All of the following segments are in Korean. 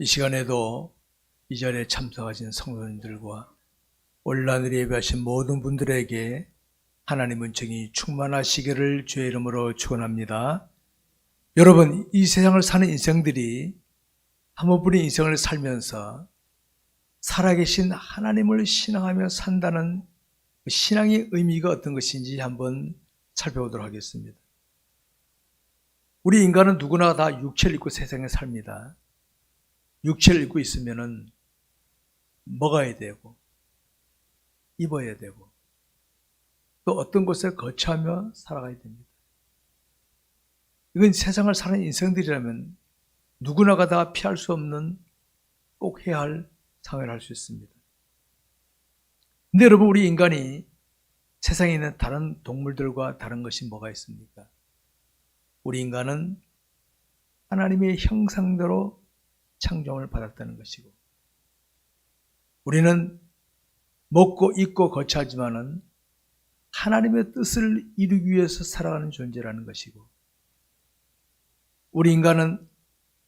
이 시간에도 이 자리에 참석하신 성도님들과 온라인으로 예배하신 모든 분들에게 하나님 은총이 충만하시기를 주의 이름으로 축원합니다. 여러분, 이 세상을 사는 인생들이 한 번뿐인 인생을 살면서 살아계신 하나님을 신앙하며 산다는 그 신앙의 의미가 어떤 것인지 한번 살펴보도록 하겠습니다. 우리 인간은 누구나 다 육체를 입고 세상에 삽니다. 육체를 입고 있으면은 먹어야 되고 입어야 되고 또 어떤 곳에 거처하며 살아가야 됩니다. 이건 세상을 사는 인생들이라면 누구나가 다 피할 수 없는 꼭 해야 할 상황을 할 수 있습니다. 근데 여러분, 우리 인간이 세상에 있는 다른 동물들과 다른 것이 뭐가 있습니까? 우리 인간은 하나님의 형상대로 창조를 받았다는 것이고, 우리는 먹고 입고 거처하지만은 하나님의 뜻을 이루기 위해서 살아가는 존재라는 것이고, 우리 인간은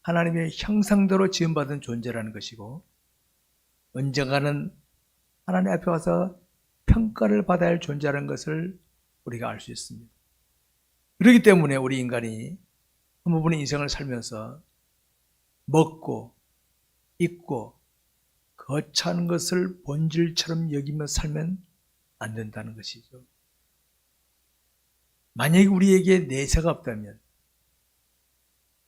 하나님의 형상대로 지음받은 존재라는 것이고, 언젠가는 하나님 앞에 와서 평가를 받아야 할 존재라는 것을 우리가 알 수 있습니다. 그렇기 때문에 우리 인간이 한 부분의 인생을 살면서 먹고 입고 거처하는 것을 본질처럼 여기며 살면 안 된다는 것이죠. 만약에 우리에게 내세가 없다면,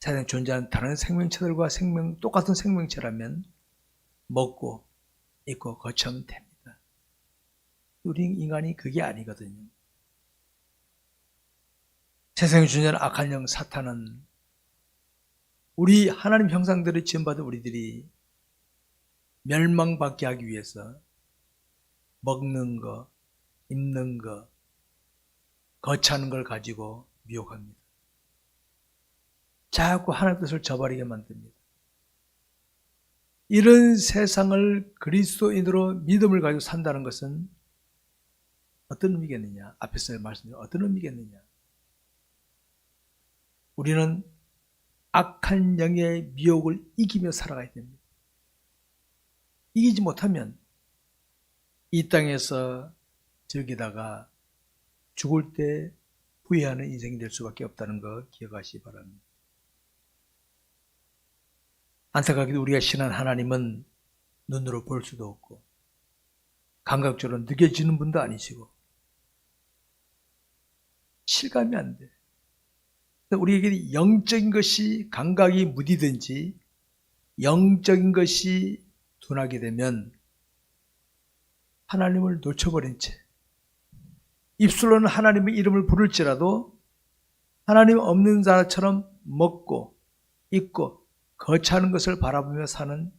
세상에 존재하는 다른 생명체들과 똑같은 생명체라면 먹고 입고 거처하면 됩니다. 우리 인간이 그게 아니거든요. 세상에 존재하는 악한 영 사탄은 우리 하나님 형상대로 지음받은 우리들이 멸망받게 하기 위해서 먹는 거, 입는 거, 거처하는 걸 가지고 미혹합니다. 자꾸 하나님 뜻을 저버리게 만듭니다. 이런 세상을 그리스도인으로 믿음을 가지고 산다는 것은 어떤 의미겠느냐? 앞에서 말씀드린 어떤 의미겠느냐? 우리는 악한 영의 미혹을 이기며 살아가야 됩니다. 이기지 못하면 이 땅에서 즐기다가 죽을 때 후회하는 인생이 될 수밖에 없다는 거 기억하시기 바랍니다. 안타깝게도 우리가 신한 하나님은 눈으로 볼 수도 없고 감각적으로 느껴지는 분도 아니시고 실감이 안 돼. 우리에게 영적인 것이 감각이 무디든지 영적인 것이 둔하게 되면 하나님을 놓쳐버린 채 입술로는 하나님의 이름을 부를지라도 하나님 없는 자처럼 먹고 입고 거처하는 것을 바라보며 사는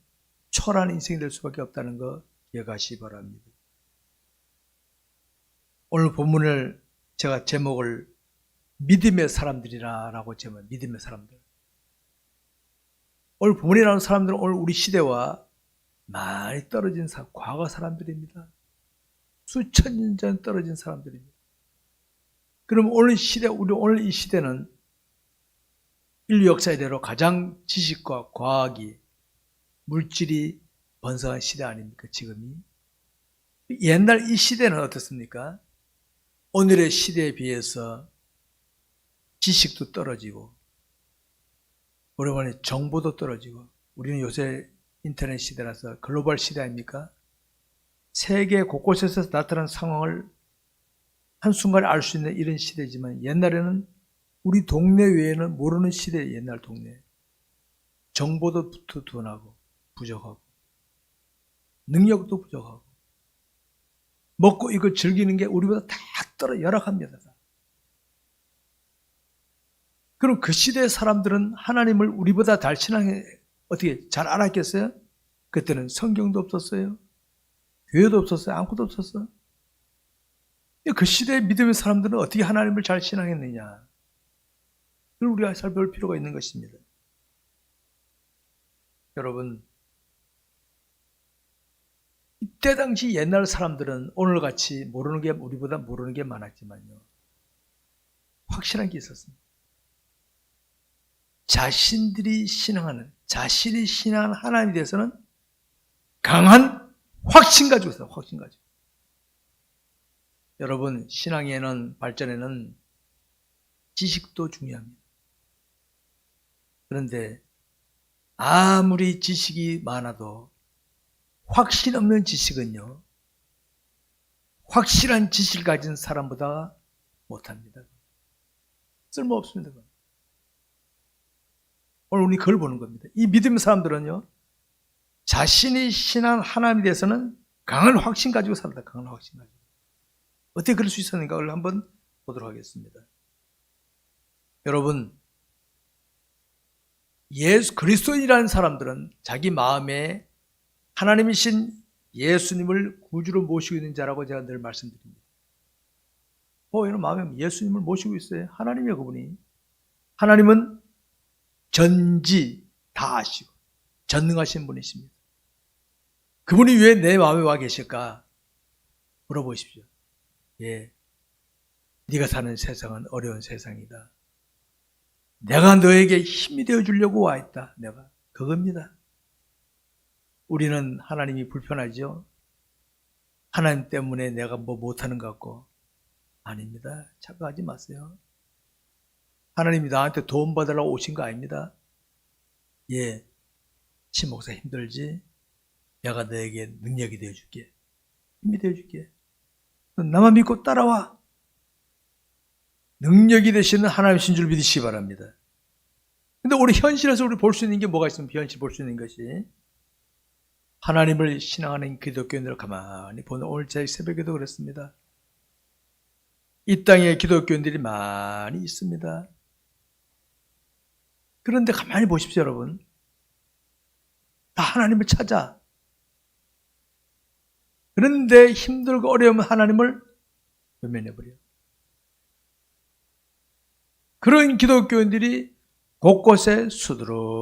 초라한 인생이 될 수밖에 없다는 거 기억하시기 바랍니다. 오늘 본문을 제가 제목을 믿음의 사람들이라고 제목, 믿음의 사람들. 오늘 본문에 나오는 사람들은 오늘 우리 시대와 많이 떨어진 과거 사람들입니다. 수천 년 전 떨어진 사람들입니다. 그럼 오늘 이 시대는 인류 역사 이래로 가장 지식과 과학이, 물질이 번성한 시대 아닙니까, 지금이? 옛날 이 시대는 어떻습니까? 오늘의 시대에 비해서 지식도 떨어지고, 오랜만에 정보도 떨어지고, 우리는 요새 인터넷 시대라서 글로벌 시대 아닙니까? 세계 곳곳에서 나타난 상황을 한순간에 알 수 있는 이런 시대지만 옛날에는 우리 동네 외에는 모르는 시대예요. 옛날 동네. 정보도 둔하고 부족하고 능력도 부족하고 먹고 이거 즐기는 게 우리보다 다 열악합니다. 그럼 그 시대의 사람들은 하나님을 우리보다 잘 어떻게 잘 알았겠어요? 그때는 성경도 없었어요. 교회도 없었어요. 아무것도 없었어. 그 시대의 믿음의 사람들은 어떻게 하나님을 잘 신앙했느냐? 그걸 우리가 살펴볼 필요가 있는 것입니다. 여러분, 이때 당시 옛날 사람들은 오늘같이 모르는 게 우리보다 모르는 게 많았지만요, 확실한 게 있었습니다. 자신이 신앙하는 하나님에 대해서는 강한 확신 가지고 있어요. 확신 가지고. 여러분, 신앙에는, 발전에는 지식도 중요합니다. 그런데 아무리 지식이 많아도 확신 없는 지식은요, 확실한 지식을 가진 사람보다 못합니다. 쓸모없습니다. 오늘 우리 그걸 보는 겁니다. 이 믿음의 사람들은요, 자신이 신앙 하나님에 대해서는 강한 확신 가지고 산다. 강한 확신 가지고. 어떻게 그럴 수 있었는가를 한번 보도록 하겠습니다. 여러분, 그리스도인이라는 사람들은 자기 마음에 하나님이신 예수님을 구주로 모시고 있는 자라고 제가 늘 말씀드립니다. 이런 마음에 예수님을 모시고 있어요. 하나님이요, 그분이. 하나님은 전지 다 아시고 전능하신 분이십니다. 그분이 왜 내 마음에 와 계실까? 물어보십시오. 예, 네가 사는 세상은 어려운 세상이다. 내가 너에게 힘이 되어 주려고 와 있다. 내가 그겁니다. 우리는 하나님이 불편하죠. 하나님 때문에 내가 뭐 못하는 것 같고. 아닙니다. 착각하지 마세요. 하나님이 나한테 도움 받으려고 오신 거 아닙니다. 예, 신 목사 힘들지? 내가 너에게 능력이 되어줄게. 힘이 되어줄게. 나만 믿고 따라와. 능력이 되시는 하나님이신 줄 믿으시기 바랍니다. 근데 우리 현실에서 우리 볼 수 있는 게 뭐가 있으면 현실 볼 수 있는 것이 하나님을 신앙하는 기독교인들을 가만히 보는 오늘 제 새벽에도 그랬습니다. 이 땅에 기독교인들이 많이 있습니다. 그런데 가만히 보십시오, 여러분. 다 하나님을 찾아. 그런데 힘들고 어려우면 하나님을 외면해버려요. 그런 기독교인들이 곳곳에 수두룩합니다.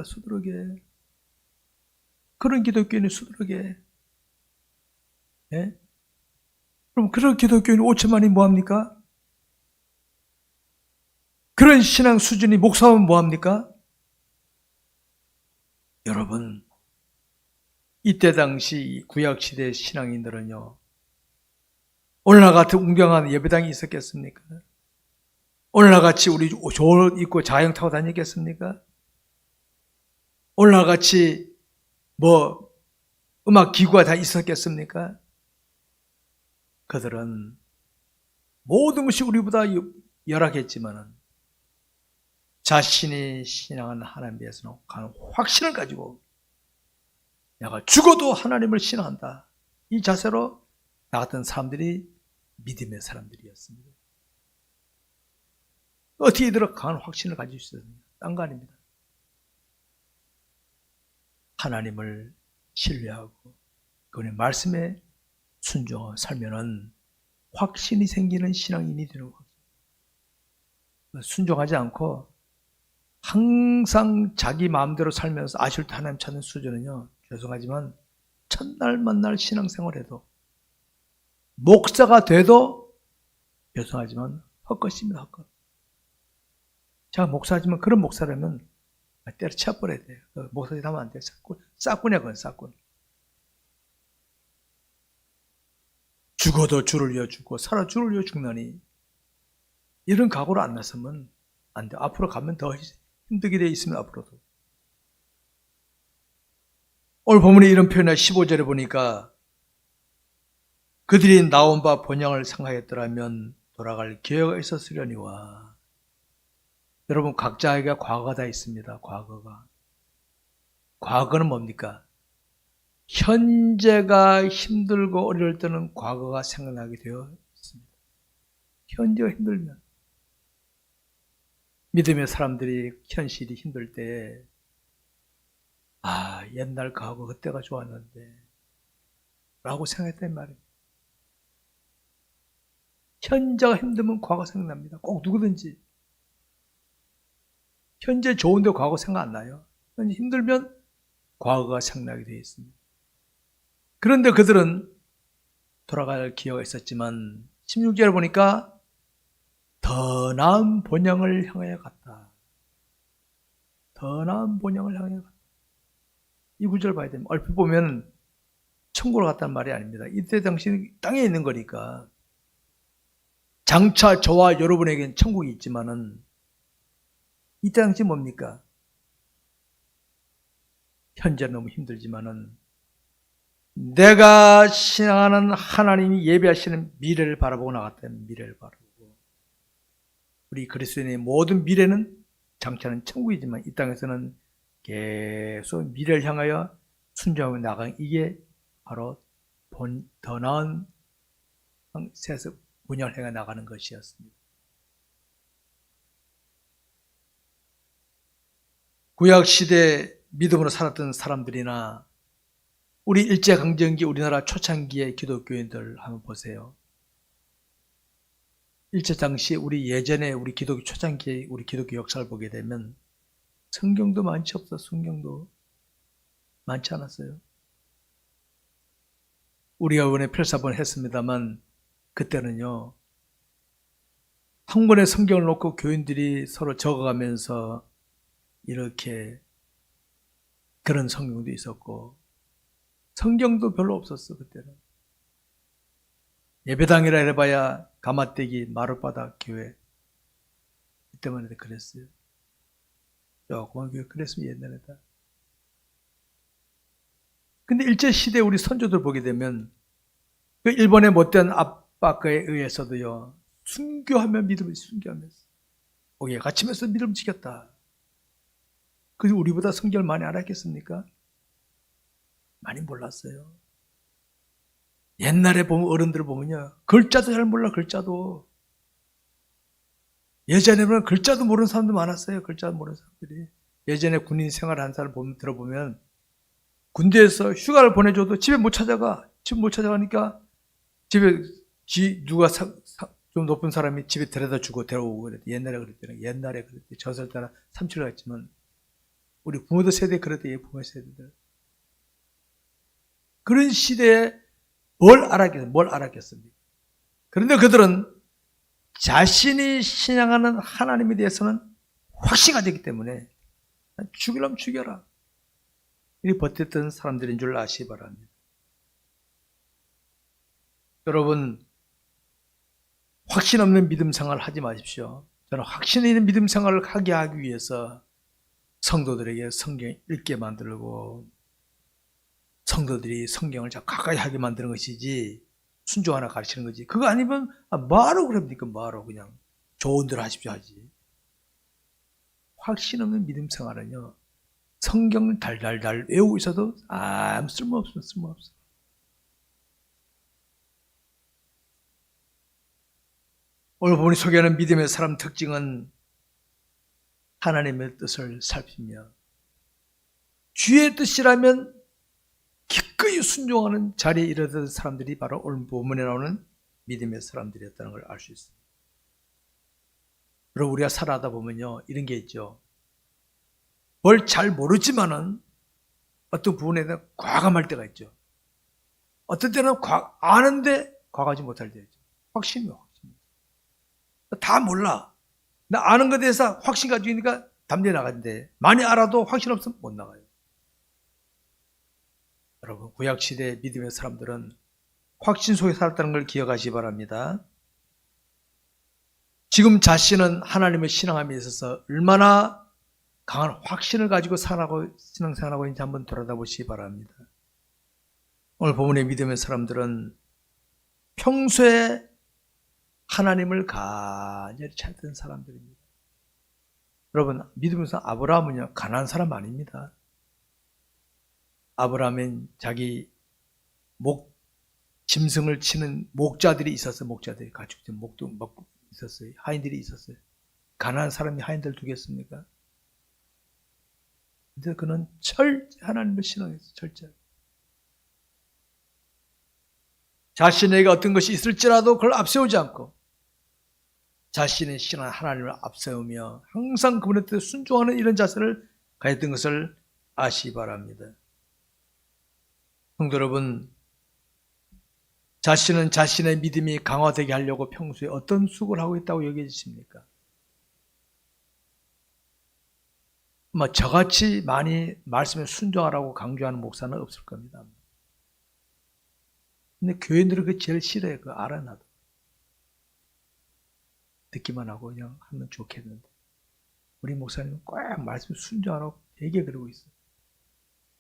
수두룩해. 그런 기독교인이 수두룩해. 예? 그럼 그런 기독교인 5천만이 뭐합니까? 그런 신앙 수준이 목사하면 뭐합니까? 여러분, 이때 당시 구약시대 신앙인들은요, 오늘날 같은 웅장한 예배당이 있었겠습니까? 오늘날 같이 우리 옷 입고 자영 타고 다니겠습니까? 오늘날 같이 음악 기구가 다 있었겠습니까? 그들은 모든 것이 우리보다 열악했지만은 자신이 신앙하는 하나님에 대해서는 강한 확신을 가지고 내가 죽어도 하나님을 신앙한다. 이 자세로 나 같은 사람들이 믿음의 사람들이었습니다. 어떻게 이들은 강한 확신을 가지고 있었습니까? 딴 거 아닙니다. 하나님을 신뢰하고 그분의 말씀에 순종하고 살면은 확신이 생기는 신앙인이 되는 거죠. 순종하지 않고 항상 자기 마음대로 살면서 아실때 하나님 찾는 수준은요, 죄송하지만 첫날 만날 신앙생활해도 목사가 돼도 죄송하지만 헛것입니다. 헛것. 제가 목사지만 그런 목사라면 때려쳐버려야 돼요. 목사짓 하면 안 돼요. 싹군이야, 그건 싹군. 죽어도 주를 위하여 죽고 살아 주를 위하여 죽나니 이런 각오로 안 나서면 안 돼. 앞으로 가면 더 힘들게 되어 있으면 앞으로도. 오늘 본문에 이런 표현을 15절에 보니까 그들이 나온 바 본향을 생각했더라면 돌아갈 기회가 있었으려니와. 여러분, 각자에게 과거가 다 있습니다. 과거가. 과거는 뭡니까? 현재가 힘들고 어려울 때는 과거가 생각나게 되어 있습니다. 현재가 힘들면. 믿음의 사람들이 현실이 힘들 때, 옛날 과거 그때가 좋았는데 라고 생각했단 말입니다. 현재가 힘들면 과거 생각납니다. 꼭 누구든지. 현재 좋은데 과거 생각 안 나요. 현재 힘들면 과거가 생각나게 되어 있습니다. 그런데 그들은 돌아갈 기회가 있었지만 16절에 보니까 더 나은 본향을 향하여 갔다. 더 나은 본향을 향해 간다. 이 구절 봐야 됩니다. 얼핏 보면 천국으로 갔다는 말이 아닙니다. 이때 당시 땅에 있는 거니까. 장차 저와 여러분에게는 천국이 있지만은 이때 당시 뭡니까? 현재 너무 힘들지만은 내가 신앙하는 하나님이 예배하시는 미래를 바라보고 나갔다는 미래를 바라보고, 우리 그리스도인의 모든 미래는 장차는 천국이지만 이 땅에서는 계속 미래를 향하여 순종하고 나간, 이게 바로 더 나은 세상 분야를 향해 나가는 것이었습니다. 구약시대 믿음으로 살았던 사람들이나 우리 일제강점기 우리나라 초창기의 기독교인들 한번 보세요. 일제 당시 우리 예전에 우리 기독교 초창기의 우리 기독교 역사를 보게 되면 성경도 많지 없어. 성경도 많지 않았어요. 우리가 이번에 펼사본 했습니다만 그때는요, 한 권의 성경을 놓고 교인들이 서로 적어가면서 이렇게 그런 성경도 있었고 성경도 별로 없었어. 그때는 예배당이라 해봐야 가마떼기 마룻바닥 교회, 이때만 해도 그랬어요. 조그만 교회 그랬으면 옛날에다. 근데 일제시대 우리 선조들 보게 되면 그 일본의 못된 압박에 의해서도요, 순교하면 믿음을 순교하면서 오게 갇히면서 믿음을 지켰다. 그래서 우리보다 성경을 많이 알았겠습니까? 많이 몰랐어요. 옛날에 보면 어른들 보면요, 글자도 잘 몰라. 글자도 예전에는 글자도 모르는 사람도 많았어요. 글자도 모르는 사람들이. 예전에 군인 생활한 사람을 들어보면 군대에서 휴가를 보내줘도 집에 못 찾아가. 집 못 찾아가니까 집에 누가 좀 높은 사람이 집에 데려다 주고 데려오고 그랬대. 옛날에 그랬대요. 옛날에 그랬대. 저설 따라 삼칠을 했지만 우리 부모들 세대 그랬대. 부모 세대들. 그런 시대에 뭘 알았겠습니까? 그런데 그들은 자신이 신앙하는 하나님에 대해서는 확신이 되기 때문에 죽이려면 죽여라, 이렇게 버텼던 사람들인 줄 아시기 바랍니다. 여러분, 확신 없는 믿음 생활을 하지 마십시오. 저는 확신 있는 믿음 생활을 하기 위해서 성도들에게 성경 읽게 만들고 성도들이 성경을 가까이 하게 만드는 것이지, 순종하나 가르치는 거지. 그거 아니면 뭐하러 그럽니까? 뭐하러 그냥 좋은 대로 하십시오 하지. 확신 없는 믿음 생활은요, 성경을 달달달 외우고 있어도 아무 쓸모없어. 오늘 본문이 소개하는 믿음의 사람 특징은 하나님의 뜻을 살피며 주의 뜻이라면 기꺼이 순종하는 자리에 이르던 사람들이 바로 오늘 본문에 나오는 믿음의 사람들이었다는 걸 알 수 있습니다. 그리고 우리가 살아가다 보면요, 이런 게 있죠. 뭘 잘 모르지만은 어떤 부분에 대해 과감할 때가 있죠. 어떤 때는 아는데 과감하지 못할 때가 있죠. 확신이요. 다 몰라. 나 아는 것에 대해서 확신 가지고 있으니까 담대히 나가는데 많이 알아도 확신 없으면 못 나가요. 여러분, 구약시대 믿음의 사람들은 확신 속에 살았다는 걸 기억하시기 바랍니다. 지금 자신은 하나님을 신앙함에 있어서 얼마나 강한 확신을 가지고 신앙생활하고 있는지 한번 돌아다보시기 바랍니다. 오늘 본문의 믿음의 사람들은 평소에 하나님을 간절히 찾던 사람들입니다. 여러분, 믿으면서 아브라함은요, 가난한 사람 아닙니다. 아브라함은 자기 짐승을 치는 목자들이 있었어요. 목자들이 가축들 목도 있었어요. 하인들이 있었어요. 가난한 사람이 하인들 두겠습니까? 근데 그는 하나님을 신앙했어요. 철저하게. 자신에게 어떤 것이 있을지라도 그걸 앞세우지 않고 자신의 신앙 하나님을 앞세우며 항상 그분의 뜻에 순종하는 이런 자세를 가졌던 것을 아시기 바랍니다. 성도 여러분, 자신은 자신의 믿음이 강화되게 하려고 평소에 어떤 수고를 하고 있다고 여겨지십니까? 저같이 많이 말씀에 순종하라고 강조하는 목사는 없을 겁니다. 근데 교인들은 그거 제일 싫어요. 그거 알아, 나도. 듣기만 하고 그냥 하면 좋겠는데. 우리 목사님은 꼭 말씀에 순종하라고 되게 그러고 있어요.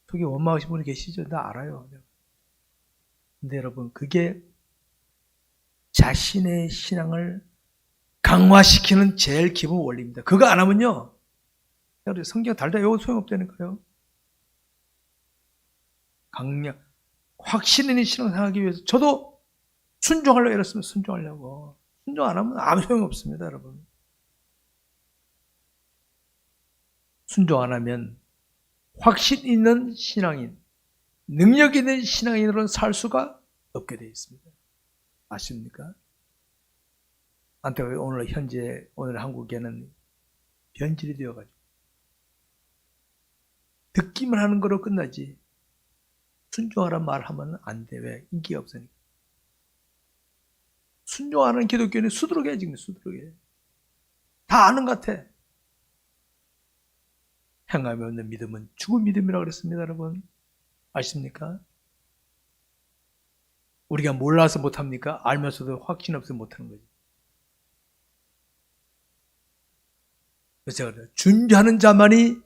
속에 원망하신 분이 계시죠? 나 알아요. 근데 여러분, 그게 자신의 신앙을 강화시키는 제일 기본 원리입니다. 그거 안 하면요, 성경 달다 외워도 소용없다니까요. 확신 있는 신앙을 생각하기 위해서 저도 순종하려고 이랬으면 순종하려고. 순종 안 하면 아무 소용없습니다, 여러분. 순종 안 하면 확신 있는 신앙인, 능력 있는 신앙인으로는 살 수가 없게 되어 있습니다. 아십니까? 안타깝게 오늘 한국에는 변질이 되어가지고 듣기만 하는 거로 끝나지 순종하라는 말 하면 안 돼. 왜? 인기가 없으니까. 순종하는 기독교는 수두룩해, 지금 수두룩해. 다 아는 것 같아. 행함이 없는 믿음은 죽은 믿음이라고 그랬습니다, 여러분. 아십니까? 우리가 몰라서 못합니까? 알면서도 확신 없으면 못하는 거죠. 그래서 준비하는 자만이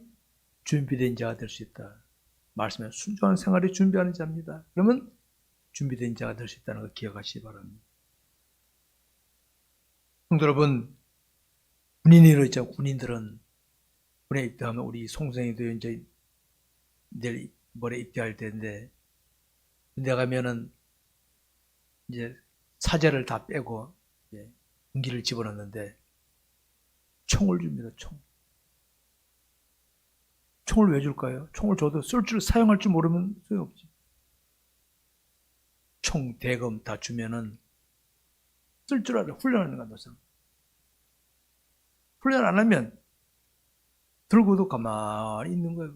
준비된 자가 될 수 있다. 말씀에 순종하는 생활에 준비하는 자입니다. 그러면 준비된 자가 될 수 있다는 걸 기억하시기 바랍니다. 성도 여러분, 군인으로 있죠. 군인들은 군에 입대하면 우리 송생이도 이제 내일 모레 입대할 때인데, 군대 가면은 이제 사제를 다 빼고 이제 군기를 집어넣는데 총을 줍니다. 총을 왜 줄까요? 총을 줘도 사용할 줄 모르면 소용없지. 총, 대검 다 주면은 쓸 줄 알아. 훈련하는 거야, 노상. 훈련 안 하면 들고도 가만히 있는 거예요.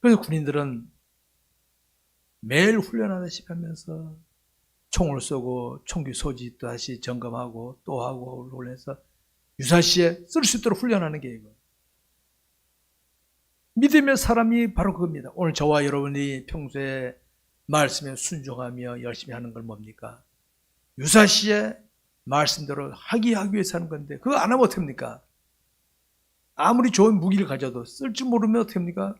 그래서 군인들은 매일 훈련하다시피 하면서 총을 쏘고 총기 소지도 다시 점검하고 또 하고 그래서 유사시에 쓸 수 있도록 훈련하는 게 이거. 믿음의 사람이 바로 그겁니다. 오늘 저와 여러분이 평소에 말씀에 순종하며 열심히 하는 건 뭡니까? 유사시에 말씀대로 하기 위해서 하는 건데 그거 안 하면 어떡합니까? 아무리 좋은 무기를 가져도 쓸 줄 모르면 어떡합니까?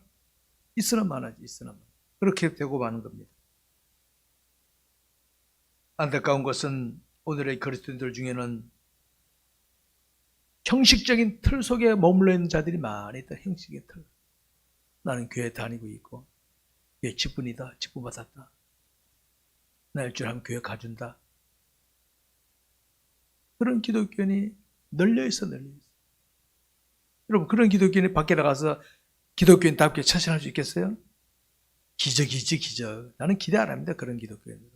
있으나 마나지, 있으나 마나. 그렇게 되고 마는 겁니다. 안타까운 것은 오늘의 그리스도인들 중에는 형식적인 틀 속에 머물러 있는 자들이 많이 있다. 형식의 틀. 나는 교회 다니고 있고 교회 직분이다. 직분 받았다. 나 일주일에 하면 교회 가준다. 그런 기독교인이 널려있어. 여러분, 그런 기독교인이 밖에 나가서 기독교인답게 처신할 수 있겠어요? 기적이지, 기적. 나는 기대 안 합니다. 그런 기독교인들.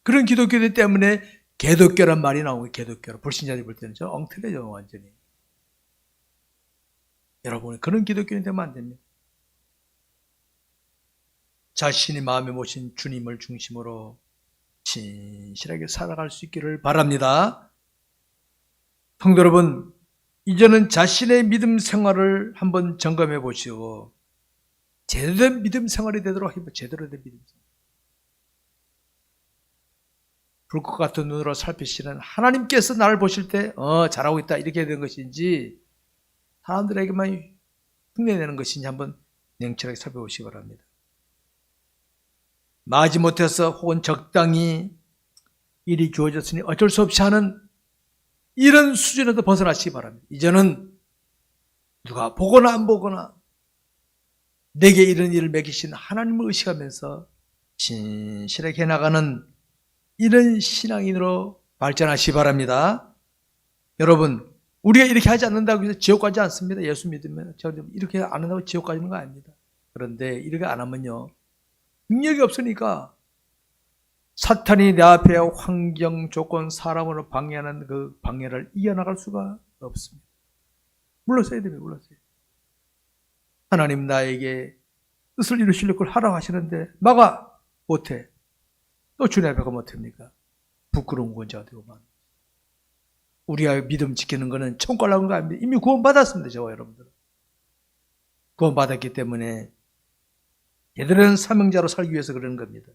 그런 기독교인들 때문에 개독교란 말이 나오고, 개독교라. 불신자들이 볼 때는 저 엉터리죠, 완전히. 여러분, 그런 기독교인 되면 안 됩니다. 자신이 마음에 모신 주님을 중심으로 진실하게 살아갈 수 있기를 바랍니다. 성도 여러분, 이제는 자신의 믿음 생활을 한번 점검해 보시고 제대로 된 믿음 생활이 되도록 해봐. 제대로 된 믿음 생활. 불꽃 같은 눈으로 살피시는 하나님께서 나를 보실 때 잘하고 있다 이렇게 된 것인지 사람들에게만 흉내내는 것인지 한번 냉철하게 살펴보시기 바랍니다. 마지못해서 혹은 적당히 일이 주어졌으니 어쩔 수 없이 하는 이런 수준에서 벗어나시기 바랍니다. 이제는 누가 보거나 안 보거나 내게 이런 일을 맡기신 하나님을 의식하면서 진실하게 해나가는 이런 신앙인으로 발전하시기 바랍니다. 여러분, 우리가 이렇게 하지 않는다고 해서 지옥 가지 않습니다. 예수 믿으면 이렇게 안 한다고 지옥 가는 거 아닙니다. 그런데 이렇게 안 하면요, 능력이 없으니까 사탄이 내 앞에 환경, 조건, 사람으로 방해하는 그 방해를 이겨나갈 수가 없습니다. 물러서야 됩니다. 물러서야. 하나님 나에게 뜻을 이루시려고 하라고 하시는데 막아 못해. 또 주님 앞에 가면 못합니까? 부끄러운 권자가 되고 만. 우리가 믿음 지키는 것은 천국 가려는 거 아닙니다. 이미 구원받았습니다. 저와 여러분들은. 구원받았기 때문에 얘들은 사명자로 살기 위해서 그러는 겁니다.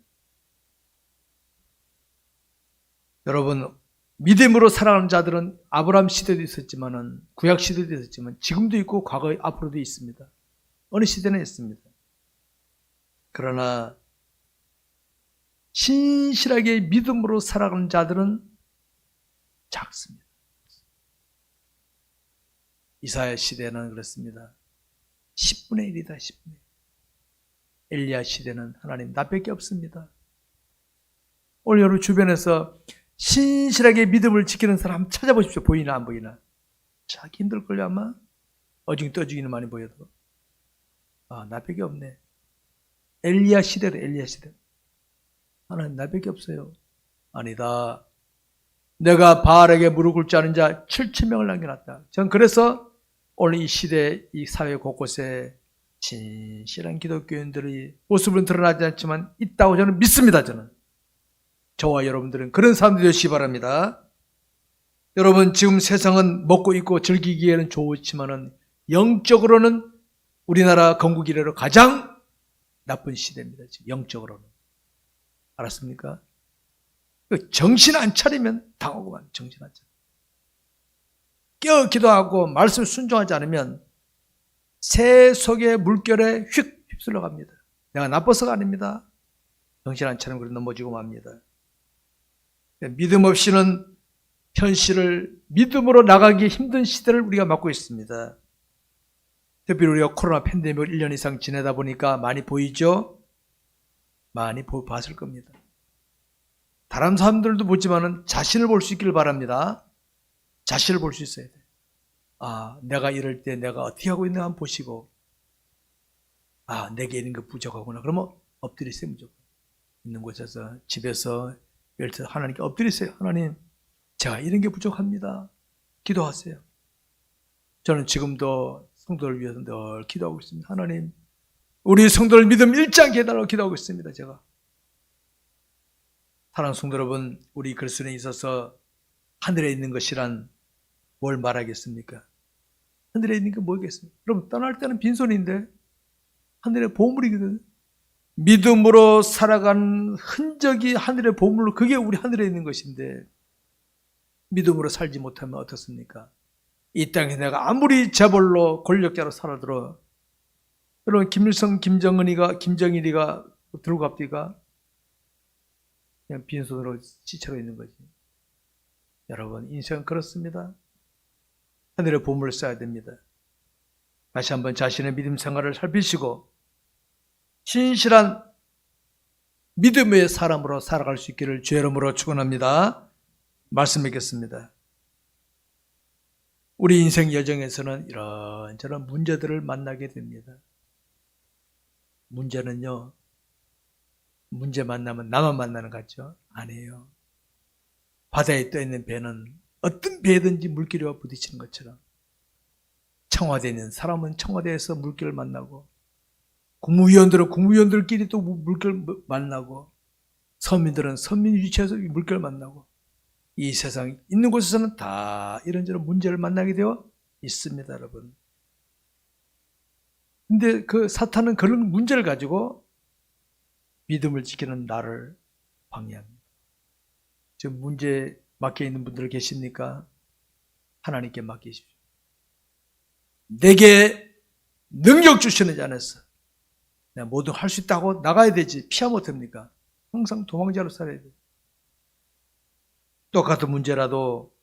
여러분, 믿음으로 살아가는 자들은 아브라함 시대도 있었지만은 구약 시대도 있었지만 지금도 있고 과거에 앞으로도 있습니다. 어느 시대나 있습니다. 그러나 신실하게 믿음으로 살아가는 자들은 작습니다. 이사야 시대는 그렇습니다. 10분의 1이다. 10분의 1. 엘리야 시대는 하나님 나밖에 없습니다. 오늘 여러분 주변에서 신실하게 믿음을 지키는 사람 한번 찾아보십시오. 보이나 안 보이나. 자기 힘들걸요 아마. 어중이 떠중이는 많이 보여도. 아, 나밖에 없네. 엘리야 시대로 엘리야 시대. 하나님 나밖에 없어요. 아니다. 내가 바알에게 무릎 꿇지 않은 자 7,000명을 남겨놨다. 저는 그래서 오늘 이 시대, 이 사회 곳곳에 진실한 기독교인들의 모습은 드러나지 않지만 있다고 저는 믿습니다. 저는. 저와 여러분들은 그런 사람들이 되시기 바랍니다. 여러분, 지금 세상은 먹고 입고 즐기기에는 좋지만은 영적으로는 우리나라 건국 이래로 가장 나쁜 시대입니다. 지금 영적으로는. 알았습니까? 정신 안 차리면 당하고만. 정신 안 차려. 깨어 기도하고 말씀 순종하지 않으면 새 속의 물결에 휙 휩쓸려 갑니다. 내가 나빠서가 아닙니다. 정신 안 차리면 그래 넘어지고 맙니다. 믿음 없이는 현실을 믿음으로 나가기 힘든 시대를 우리가 맞고 있습니다. 특별히 우리가 코로나 팬데믹을 1년 이상 지내다 보니까 많이 보이죠? 많이 봤을 겁니다. 다른 사람들도 보지만은 자신을 볼 수 있기를 바랍니다. 자신을 볼 수 있어야 돼. 아, 내가 이럴 때 내가 어떻게 하고 있는가 한번 보시고, 아, 내게 있는 거 부족하구나. 그러면 엎드리세요, 무조건. 있는 곳에서, 집에서, 예를 들어 하나님께 엎드리세요. 하나님, 제가 이런 게 부족합니다. 기도하세요. 저는 지금도 성도를 위해서 늘 기도하고 있습니다. 하나님, 우리 성도를 믿음 잃지 않게 해달라고 기도하고 있습니다. 제가. 사랑하는 성도 여러분, 우리 그리스도인에 있어서 하늘에 있는 것이란 뭘 말하겠습니까? 하늘에 있는 게 뭐겠습니까? 여러분, 떠날 때는 빈손인데 하늘의 보물이거든요. 믿음으로 살아가는 흔적이 하늘의 보물로, 그게 우리 하늘에 있는 것인데 믿음으로 살지 못하면 어떻습니까? 이 땅에 내가 아무리 재벌로 권력자로 살아들어, 여러분, 김일성, 김정일이가 들고 갑디가 그냥 빈손으로 지쳐져 있는 거지. 여러분, 인생은 그렇습니다. 하늘의 보물을 써야 됩니다. 다시 한번 자신의 믿음 생활을 살피시고 신실한 믿음의 사람으로 살아갈 수 있기를 주의 이름으로 축원합니다. 말씀 맺겠습니다. 우리 인생 여정에서는 이런저런 문제들을 만나게 됩니다. 문제는요, 문제 만나면 나만 만나는 것 같죠? 아니에요. 바다에 떠있는 배는 어떤 배든지 물길과 부딪히는 것처럼, 청와대에 있는 사람은 청와대에서 물길을 만나고, 국무위원들은 국무위원들끼리 또 물결 만나고, 서민들은 서민 위치에서 물결 만나고, 이 세상 있는 곳에서는 다 이런저런 문제를 만나게 되어 있습니다, 여러분. 근데 그 사탄은 그런 문제를 가지고 믿음을 지키는 나를 방해합니다. 지금 문제 맡겨 있는 분들 계십니까? 하나님께 맡기십시오. 내게 능력 주시는 자 안에서 내가 뭐든 할 수 있다고 나가야 되지. 피하 못합니까? 항상 도망자로 살아야 돼. 똑같은 문제라도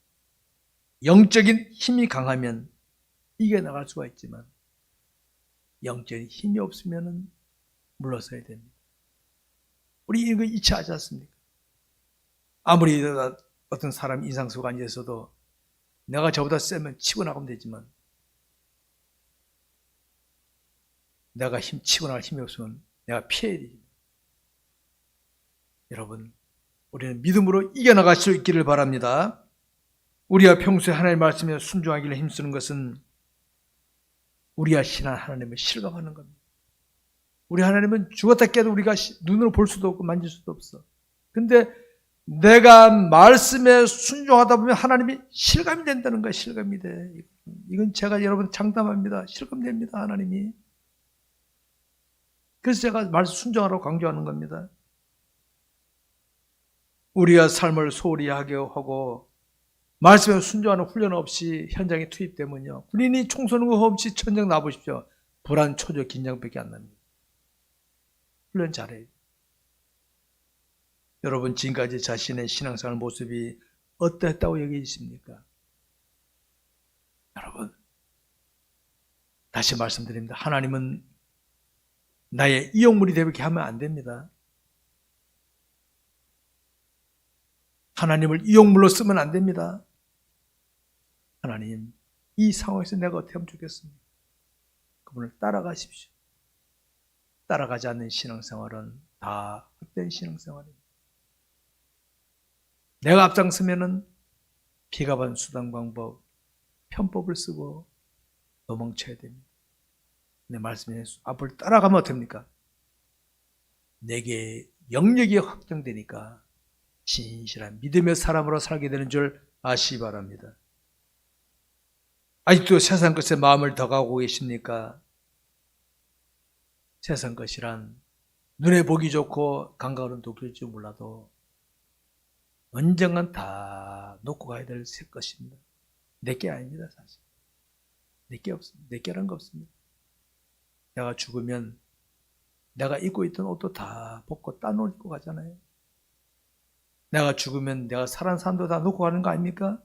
영적인 힘이 강하면 이겨나갈 수가 있지만 영적인 힘이 없으면 물러서야 됩니다. 우리 이거 이치하지 않습니까? 아무리 어떤 사람 인상 속에 앉아있어도 내가 저보다 세면 치고 나가면 되지만 내가 치고 나갈 힘이 없으면 내가 피해야 되지. 여러분, 우리는 믿음으로 이겨나갈 수 있기를 바랍니다. 우리가 평소에 하나님의 말씀에 순종하기를 힘쓰는 것은 우리가 신한 하나님을 실감하는 겁니다. 우리 하나님은 죽었다 깨도 우리가 눈으로 볼 수도 없고 만질 수도 없어. 근데 내가 말씀에 순종하다 보면 하나님이 실감이 된다는 거예요. 실감이 돼. 이건 제가 여러분 장담합니다. 실감됩니다. 하나님이. 그래서 제가 말씀 순종하라고 강조하는 겁니다. 우리가 삶을 소홀히 하게 하고 말씀에 순종하는 훈련 없이 현장에 투입되면요. 군인이 총 쏘는 거 없이 천정 나보십시오. 불안, 초조, 긴장밖에 안 납니다. 훈련 잘해요. 여러분 지금까지 자신의 신앙생활 모습이 어땠다고 여기십니까? 여러분 다시 말씀드립니다. 하나님은 나의 이용물이 되게 하면 안 됩니다. 하나님을 이용물로 쓰면 안 됩니다. 하나님, 이 상황에서 내가 어떻게 하면 좋겠습니까? 그분을 따라가십시오. 따라가지 않는 신앙생활은 다 헛된 신앙생활입니다. 내가 앞장서면은 비가반 수단 방법, 편법을 쓰고 도망쳐야 됩니다. 내 말씀에 앞을 따라가면 어떻습니까? 내게 영역이 확정되니까 진실한 믿음의 사람으로 살게 되는 줄 아시기 바랍니다. 아직도 세상 것에 마음을 더 가고 계십니까? 세상 것이란 눈에 보기 좋고 감각으로는 느낄지 몰라도 언젠간 다 놓고 가야 될 것입니다. 내게 아닙니다, 사실. 내게 없습니다. 내게라는 거 없습니다. 내가 죽으면 내가 입고 있던 옷도 다 벗고 딴 옷 입고 가잖아요. 내가 죽으면 내가 살아난 사람도 다 놓고 가는 거 아닙니까?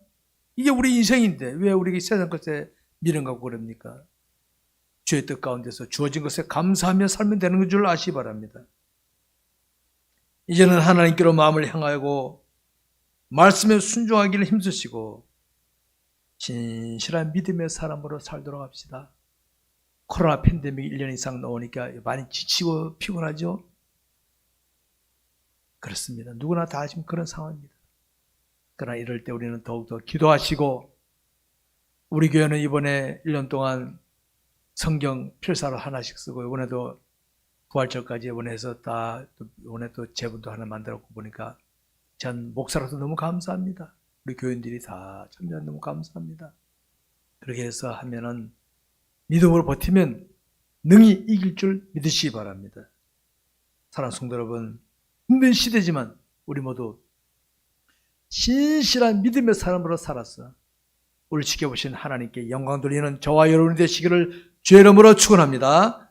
이게 우리 인생인데 왜 우리가 세상 것에 미련 갖고 그럽니까? 주의 뜻 가운데서 주어진 것에 감사하며 살면 되는 줄 아시기 바랍니다. 이제는 하나님께로 마음을 향하고 말씀에 순종하기를 힘쓰시고 진실한 믿음의 사람으로 살도록 합시다. 코로나 팬데믹 1년 이상 나오니까 많이 지치고 피곤하죠? 그렇습니다. 누구나 다 지금 그런 상황입니다. 그러나 이럴 때 우리는 더욱더 기도하시고 우리 교회는 이번에 1년 동안 성경 필사로 하나씩 쓰고 이번에도 부활절까지 이번에서 다 이번에 또 제본도 하나 만들었고 보니까 전 목사로서 너무 감사합니다. 우리 교인들이 다 참여 너무 감사합니다. 그렇게 해서 하면은 믿음으로 버티면 능히 이길 줄 믿으시기 바랍니다. 사랑하는 성도 여러분, 힘든 시대지만 우리 모두 진실한 믿음의 사람으로 살아서 우리를 지켜보신 하나님께 영광 돌리는 저와 여러분이 되시기를 주의 이름으로 축원합니다.